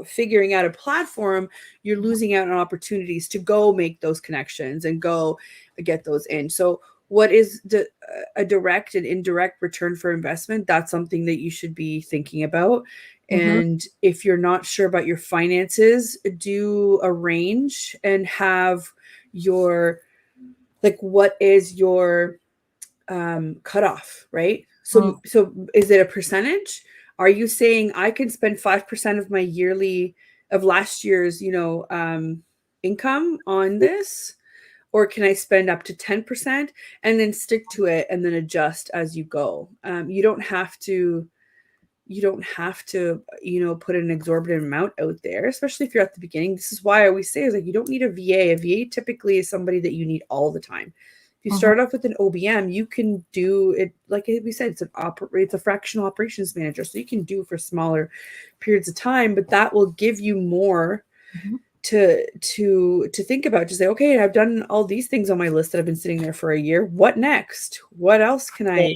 figuring out a platform, you're losing out on opportunities to go make those connections and go get those in. So what is a direct and indirect return for investment? That's something that you should be thinking about. And if you're not sure about your finances, do a range and have your, like, what is your cutoff, right? So is it a percentage? Are you saying I can spend 5% of my of last year's income on this, or can I spend up to 10% and then stick to it and then adjust as you go? You don't have to put an exorbitant amount out there, especially if you're at the beginning. This is why I always say, is like, you don't need a VA. A VA typically is somebody that you need all the time. If you start off with an OBM, you can do it, like we said, it's a fractional operations manager. So you can do for smaller periods of time, but that will give you more to think about. To say, okay, I've done all these things on my list that have been sitting there for a year. What next? What else can I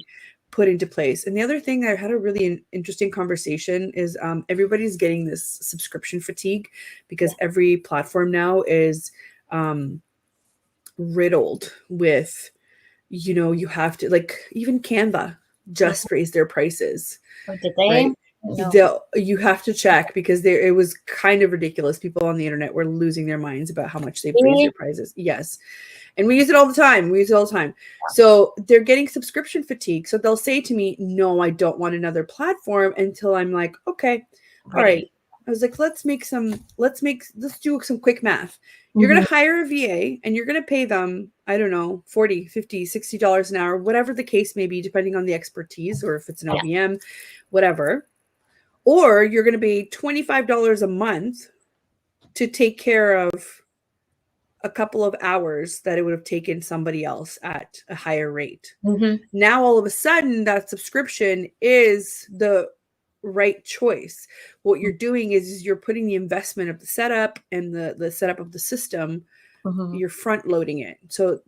put into place? And the other thing, I had a really interesting conversation is everybody's getting this subscription fatigue because every platform now is riddled with, you have to, like, even Canva just raised their prices. Oh, did they? Right? No. You have to check because it was kind of ridiculous. People on the internet were losing their minds about how much they've raised their prices. Yes. And we use it all the time. So they're getting subscription fatigue. So they'll say to me, no, I don't want another platform, until I'm like, okay, all right. I was like, let's do some quick math. You're going to hire a VA and you're going to pay them, I don't know, $40, $50, $60 an hour, whatever the case may be, depending on the expertise, or if it's an OBM, whatever. Or you're going to pay $25 a month to take care of a couple of hours that it would have taken somebody else at a higher rate. Now, all of a sudden, that subscription is the right choice. What you're doing is you're putting the investment of the setup and the setup of the system, you're front loading it. So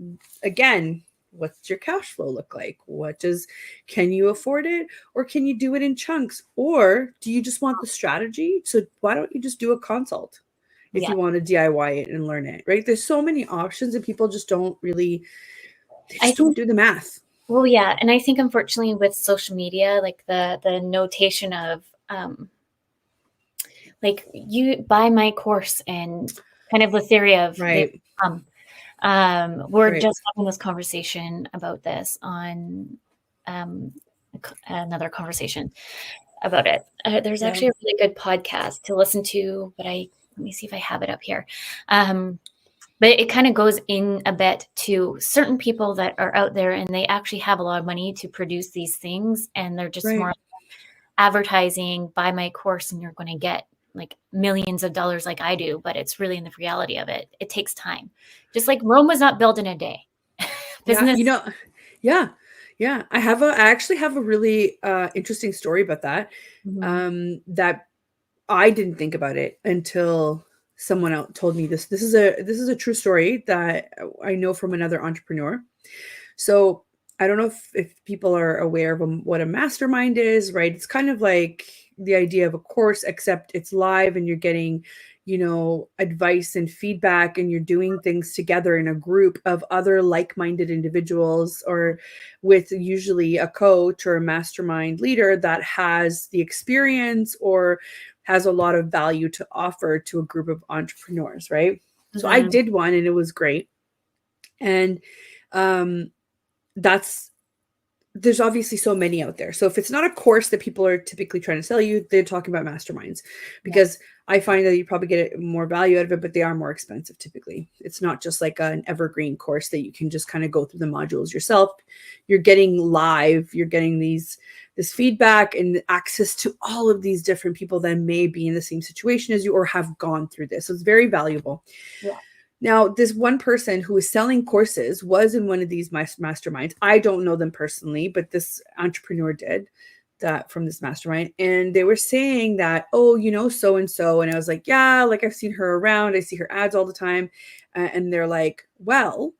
again, what's your cash flow look like? Can you afford it, or can you do it in chunks, or do you just want the strategy? So why don't you just do a consult if you want to DIY it and learn it, right? There's so many options and people just don't really, don't do the math. Well, yeah. And I think, unfortunately, with social media, like the notation of like, you buy my course, and kind of the theory of right. We're just having this conversation about this on another conversation about it. There's actually a really good podcast to listen to, but let me see if I have it up here. But it kind of goes in a bit to certain people that are out there, and they actually have a lot of money to produce these things, and they're just more advertising, buy my course and you're going to get like millions of dollars like I do. But it's really, in the reality of it, it takes time. Just like Rome was not built in a day. Business. Yeah. I actually have a really interesting story about that. That I didn't think about it until someone else told me this. This is a true story that I know from another entrepreneur. So I don't know if people are aware of what a mastermind is, right? It's kind of like the idea of a course, except it's live and you're getting, advice and feedback, and you're doing things together in a group of other like-minded individuals, or with usually a coach or a mastermind leader that has the experience or has a lot of value to offer to a group of entrepreneurs, right? So I did one and it was great. And there's obviously so many out there. So if it's not a course that people are typically trying to sell you, they're talking about masterminds, because I find that you probably get more value out of it, but they are more expensive typically. It's not just like an evergreen course that you can just kind of go through the modules yourself. You're getting live, you're getting these this feedback and access to all of these different people that may be in the same situation as you or have gone through this. So it's very valuable. Yeah. Now, this one person who was selling courses was in one of these masterminds. I don't know them personally, but this entrepreneur did that from this mastermind. And they were saying that, oh, you know, so and so. And I was like, yeah, like I've seen her around. I see her ads all the time. And they're like, well,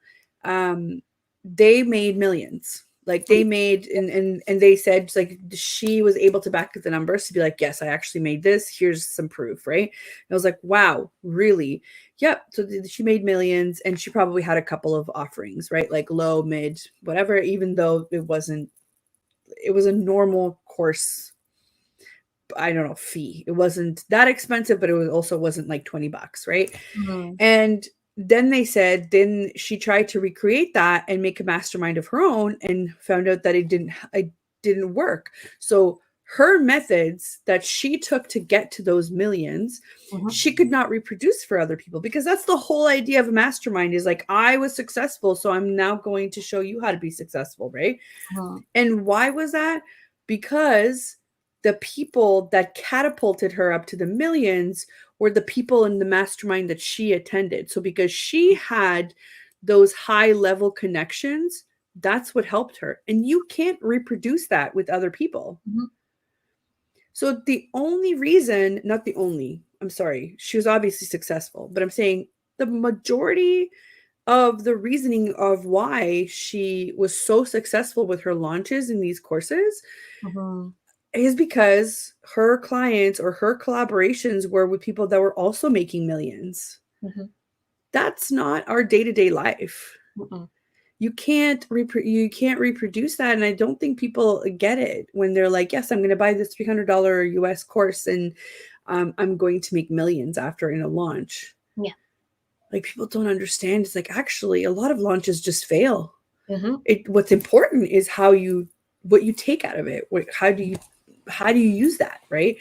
they made millions. Like they made, and they said like she was able to back the numbers to be like, yes, I actually made this. Here's some proof, right? And I was like, wow, really? Yep. So she made millions, and she probably had a couple of offerings, right? Like low, mid, whatever. Even though it was a normal course. I don't know, fee. It wasn't that expensive, but it also wasn't like $20, right? Mm-hmm. And then they said, then she tried to recreate that and make a mastermind of her own and found out that it didn't work. So her methods that she took to get to those millions, she could not reproduce for other people, because that's the whole idea of a mastermind is like, I was successful, so I'm now going to show you how to be successful, right? And why was that? Because the people that catapulted her up to the millions were the people in the mastermind that she attended. So because she had those high level connections, that's what helped her. And you can't reproduce that with other people. So the only reason, not the only, I'm sorry, she was obviously successful, but I'm saying the majority of the reasoning of why she was so successful with her launches in these courses is because her clients or her collaborations were with people that were also making millions. That's not our day-to-day life. You can't reproduce that, and I don't think people get it when they're like, yes, I'm going to buy this $300 US course and I'm going to make millions after in a launch. Yeah. Like, people don't understand. It's like, actually, a lot of launches just fail. What's important is what you take out of it. How do you use that, right?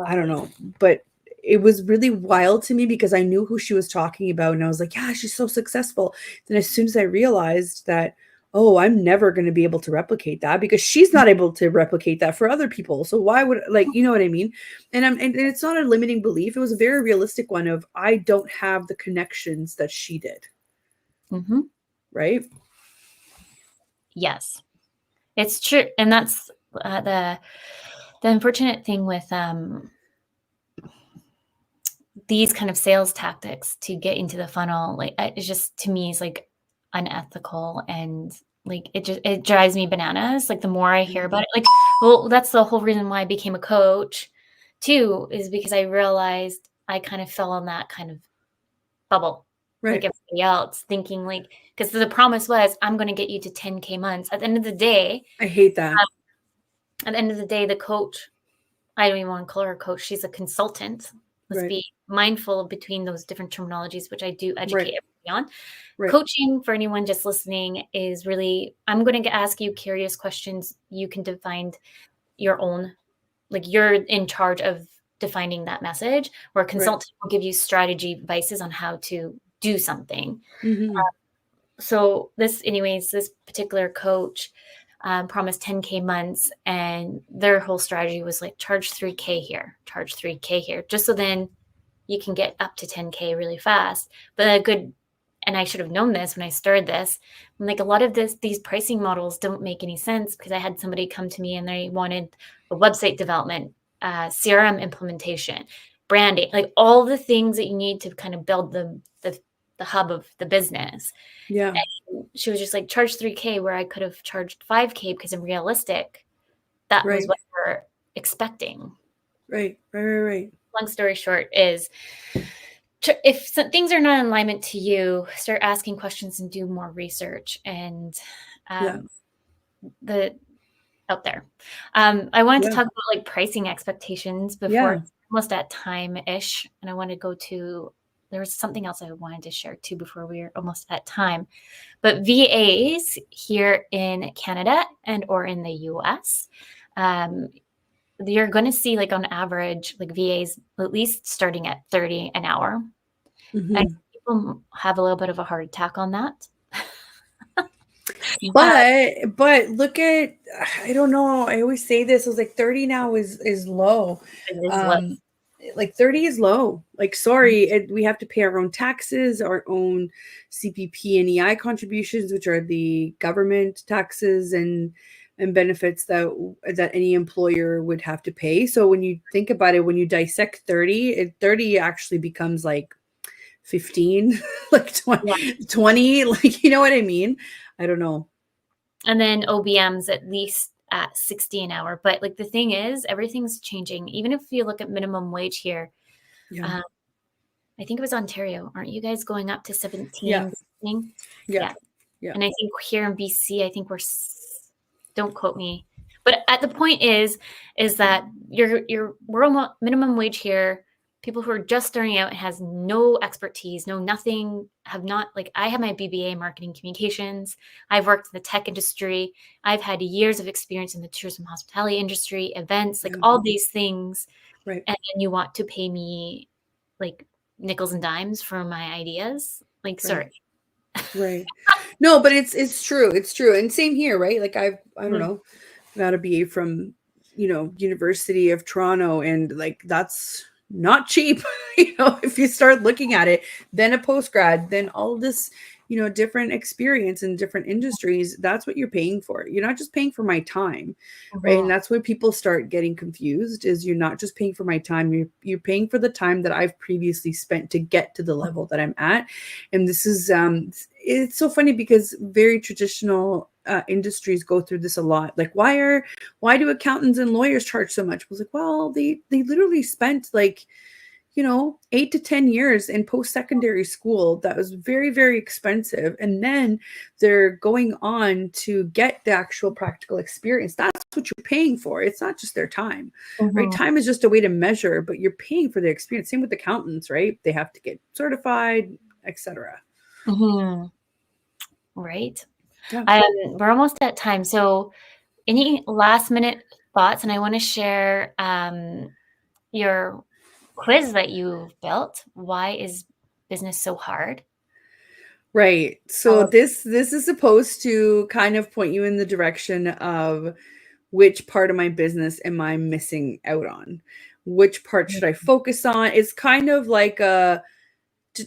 I don't know, but it was really wild to me because I knew who she was talking about, and I was like, yeah, she's so successful. Then as soon as I realized that, oh, I'm never going to be able to replicate that, because she's not able to replicate that for other people. So why would, like, you know what I mean? And it's not a limiting belief. It was a very realistic one of, I don't have the connections that she did. Right? Yes, it's true. And that's the unfortunate thing with these kind of sales tactics to get into the funnel. Like, it's just, to me, is like unethical, and like it drives me bananas. Like, the more I hear about it, like, well, that's the whole reason why I became a coach too, is because I realized I kind of fell in that kind of bubble, like everybody else, thinking like, because the promise was, I'm going to get you to 10K months. At the end of the day, I hate that. At the end of the day, the coach, I don't even want to call her a coach. She's a consultant. Let's be mindful between those different terminologies, which I do educate everybody on. Coaching, for anyone just listening, is really, I'm going to ask you curious questions. You can define your own, like, you're in charge of defining that message, where a consultant will give you strategy advices on how to do something. So this particular coach promised 10K months, and their whole strategy was like, charge 3K here, charge 3K here, just so then you can get up to 10K really fast. But and I should have known this when I started this, like, a lot of these pricing models don't make any sense, because I had somebody come to me and they wanted a website development, CRM implementation, branding, like all the things that you need to kind of build the hub of the business. Yeah. And she was just like, charge 3K, where I could have charged 5K, because I'm realistic. That was what we're expecting. Right. Long story short is, if things are not in alignment to you, start asking questions and do more research and out there. I wanted to talk about like pricing expectations before it's almost at time-ish. And I want to go to, there was something else I wanted to share too before we were almost at time. But VAs here in Canada and or in the US, you're going to see, like, on average, like, VAs at least starting at 30 an hour. And people have a little bit of a heart attack on that. But look at, I don't know. I always say this. I was like 30 now is low. It is low. Um, like 30 is low. Like, sorry, we have to pay our own taxes, our own CPP and EI contributions, which are the government taxes and benefits that any employer would have to pay. So when you think about it, when you dissect 30 actually becomes like 15, like 20, like, you know what I mean? I don't know. And then OBM's at least at 60 an hour. But like the thing is, everything's changing. Even if you look at minimum wage here, Yeah. I think it was Ontario. Aren't you guys going up to 17? Yeah. Yeah. And I think here in BC, I think don't quote me. But at the point is that your minimum wage here, people who are just starting out and has no expertise, no nothing, have not, like, I have my BBA in marketing communications. I've worked in the tech industry. I've had years of experience in the tourism hospitality industry, events, like all these things. Right. And then you want to pay me like nickels and dimes for my ideas. Like, sorry. Right. No, but it's true. It's true. And same here, right? Like I don't know, got a BA from, University of Toronto, and like that's not cheap. If you start looking at it, then a postgrad, then all this, different experience in different industries, that's what you're paying for. You're not just paying for my time, right? And that's where people start getting confused, is you're not just paying for my time, you're paying for the time that I've previously spent to get to the level that I'm at. And this is it's so funny because very traditional industries go through this a lot. Like, why do accountants and lawyers charge so much? I was like, well, they literally spent like 8 to 10 years in post-secondary school. That was very, very expensive. And then they're going on to get the actual practical experience. That's what you're paying for. It's not just their time, right? Time is just a way to measure, but you're paying for the experience. Same with accountants, right? They have to get certified, etc. Right. Yeah. We're almost at time. So any last minute thoughts? And I want to share your quiz that you built. Why is business so hard? Right. So this is supposed to kind of point you in the direction of which part of my business am I missing out on? Which part should I focus on? It's kind of like to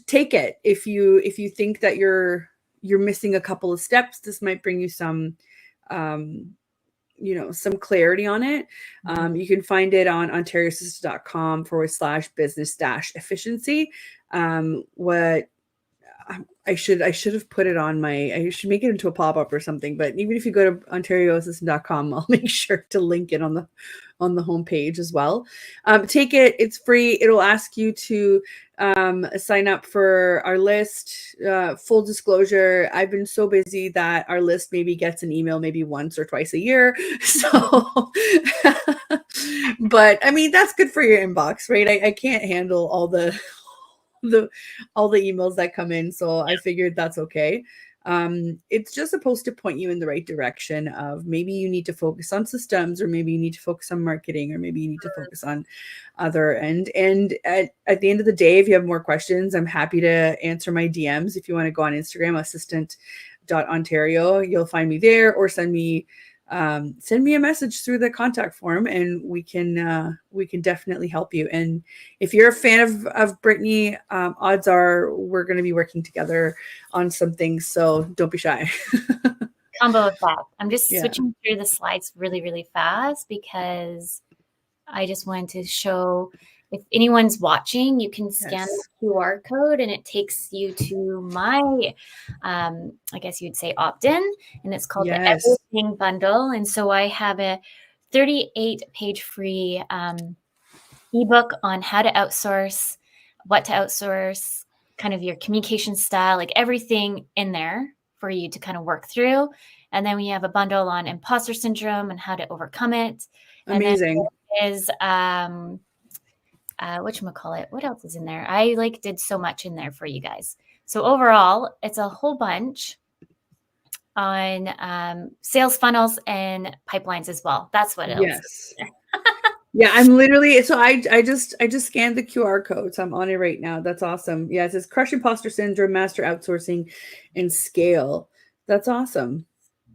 take it. If you think that you're missing a couple of steps, this might bring you some some clarity on it. You can find it on ontariosystem.com/business-efficiency. What I should have put it on I should make it into a pop-up or something, but even if you go to ontariosystem.com, I'll make sure to link it on the homepage as well. Take it, it's free. It'll ask you to sign up for our list. Full disclosure, I've been so busy that our list maybe gets an email maybe once or twice a year. So, but I mean, that's good for your inbox, right? I can't handle all the emails that come in, so I figured that's okay. It's just supposed to point you in the right direction of maybe you need to focus on systems, or maybe you need to focus on marketing, or maybe you need to focus on other. And at the end of the day, if you have more questions, I'm happy to answer my DMs. If you want to go on Instagram, assistant.ontario, you'll find me there, or send me a message through the contact form, and we can definitely help you. And if you're a fan of Brittany, odds are we're going to be working together on some things, so don't be shy. Combo of that. I'm just switching through the slides really, really fast because I just wanted to show, if anyone's watching, you can scan the QR code and it takes you to my, I guess you'd say opt-in, and it's called the Everything Bundle. And so I have a 38-page free ebook on how to outsource, what to outsource, kind of your communication style, like everything in there for you to kind of work through. And then we have a bundle on imposter syndrome and how to overcome it. Amazing. And then is whatchamacallit, what else is in there? I did so much in there for you guys. So overall, it's a whole bunch on sales funnels and pipelines as well. That's what else. Yes. Yeah, I'm literally, so I just scanned the QR code, so I'm on it right now. That's awesome. Yeah, it says crush imposter syndrome, master outsourcing, and scale. That's awesome.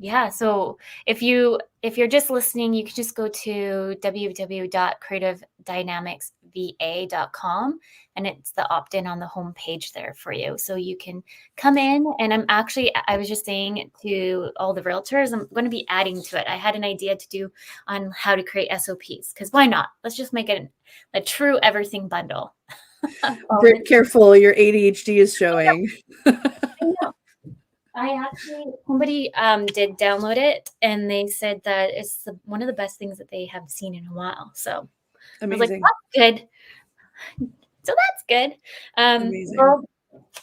Yeah. So if you're just listening, you can just go to www.creativedynamicsva.com, and it's the opt-in on the home page there for you. So you can come in, and I was just saying to all the realtors, I'm going to be adding to it. I had an idea to do on how to create SOPs, because why not? Let's just make it a true everything bundle. Very careful, your ADHD is showing. I know. Somebody did download it, and they said that it's one of the best things that they have seen in a while. So I was like, Amazing. that's good. So that's good. Amazing. Well,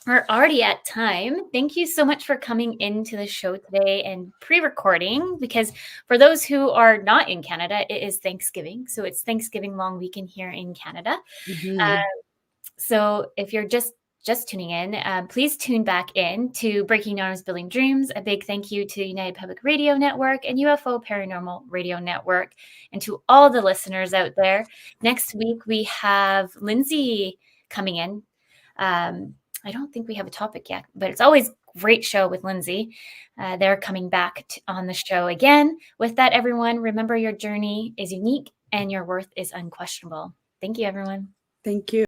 we're already at time. Thank you so much for coming into the show today and pre-recording, because for those who are not in Canada, it is Thanksgiving. So it's Thanksgiving long weekend here in Canada. Mhm. So if you're just tuning in, please tune back in to Breaking Arms Building Dreams. A big thank you to United Public Radio Network and UFO Paranormal Radio Network, and to all the listeners out there. Next week, we have Lindsay coming in. I don't think we have a topic yet, but it's always great show with Lindsay. They're coming back on the show again. With that, everyone, remember your journey is unique and your worth is unquestionable. Thank you, everyone. Thank you.